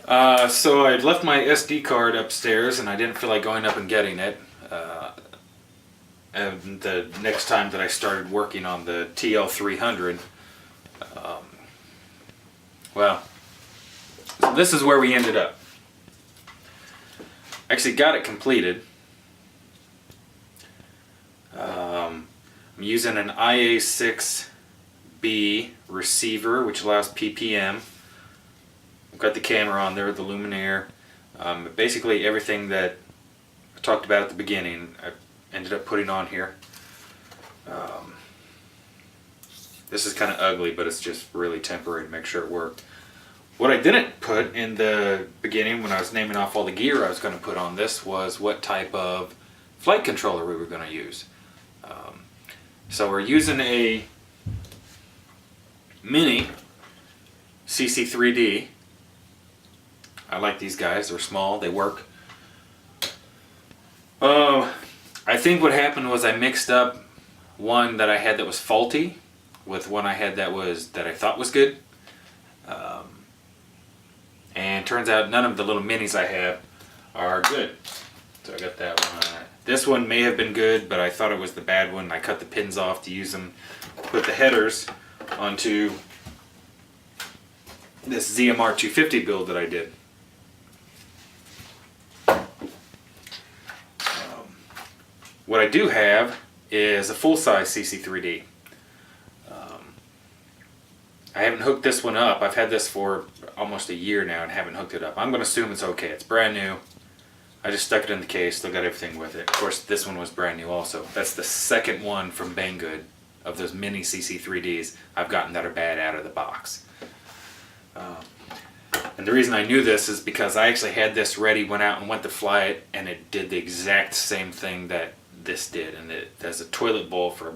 So I left my SD card upstairs and I didn't feel like going up and getting it. And the next time that I started working on the TL300, well, this is where we ended up. Actually got it completed. I'm using an IA6B receiver, which allows PPM. I've got the camera on there, the luminaire. Basically everything that I talked about at the beginning, I ended up putting on here. This is kind of ugly, but it's just really temporary to make sure it worked. What I didn't put in the beginning when I was naming off all the gear I was going to put on this was what type of flight controller we were going to use. So we're using a mini CC3D. I like these guys, they're small, they work. I think what happened was I mixed up one that I had that was faulty with one I had that I thought was good. And turns out none of the little minis I have are good. So I got that one. This one may have been good, but I thought it was the bad one. I cut the pins off to use them, put the headers onto this ZMR 250 build that I did. What I do have is a full-size CC3D. I haven't hooked this one up. I've had this for almost a year now and haven't hooked it up. I'm going to assume it's okay. It's brand new. I just stuck it in the case, still got everything with it. Of course, this one was brand new also. That's the second one from Banggood of those mini CC3Ds I've gotten that are bad out of the box. And the reason I knew this is because I actually had this ready, went out and went to fly it, and it did the exact same thing that this did. And it has a toilet bowl for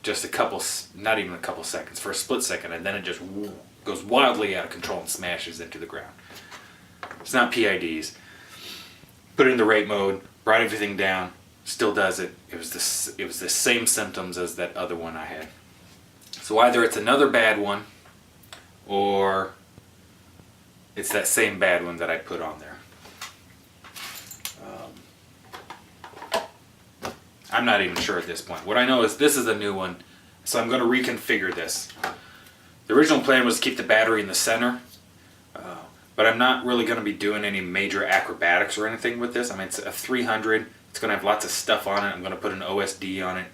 just a couple, not even a couple seconds, for a split second, and then it just goes wildly out of control and smashes into the ground. It's not PIDs. Put it in the rate mode, brought everything down, still does it. It was the same symptoms as that other one I had. So either it's another bad one, or it's that same bad one that I put on there. I'm not even sure at this point. What I know is this is a new one, so I'm going to reconfigure this. The original plan was to keep the battery in the center, but I'm not really going to be doing any major acrobatics or anything with this. I mean, it's a 300. It's going to have lots of stuff on it. I'm going to put an OSD on it,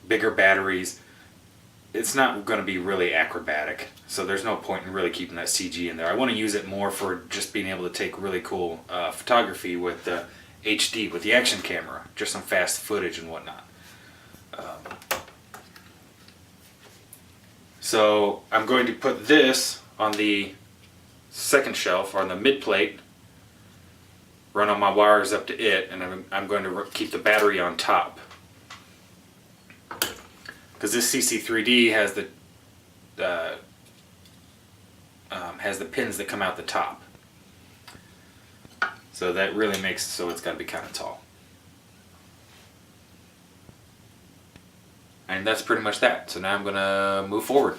bigger batteries. It's not going to be really acrobatic, so there's no point in really keeping that CG in there. I want to use it more for just being able to take really cool photography with the HD, with the action camera, just some fast footage and whatnot. So I'm going to put this on the second shelf, or on the mid plate, run all my wires up to it, and I'm going to keep the battery on top. Because this CC3D has the pins that come out the top. So that really makes it so it's got to be kind of tall. And that's pretty much that. So now I'm going to move forward.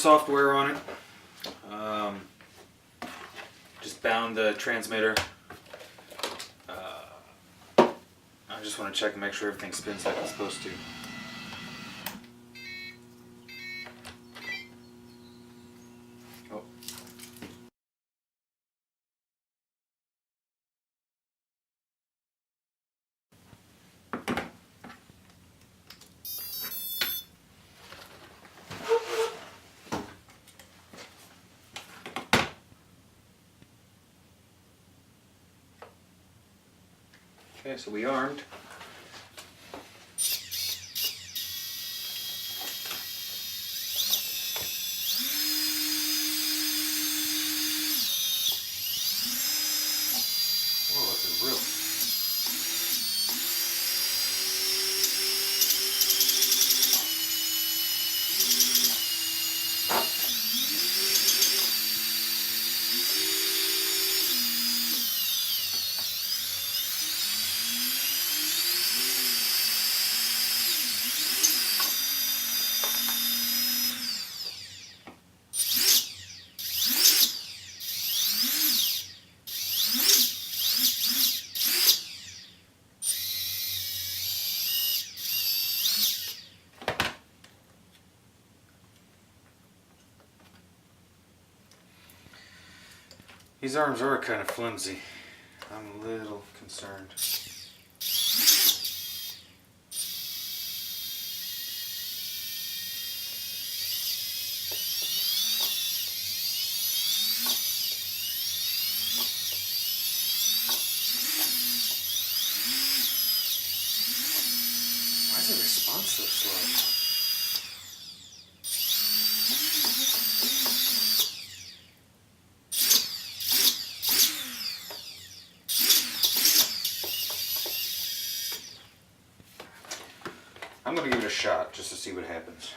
software on it. Just bound the transmitter. I just want to check and make sure everything spins like it's supposed to. Oh. Okay, so we armed. Whoa, that's a real. These arms are kind of flimsy. I'm a little concerned. Why is the response so slow? I'm going to give it a shot just to see what happens.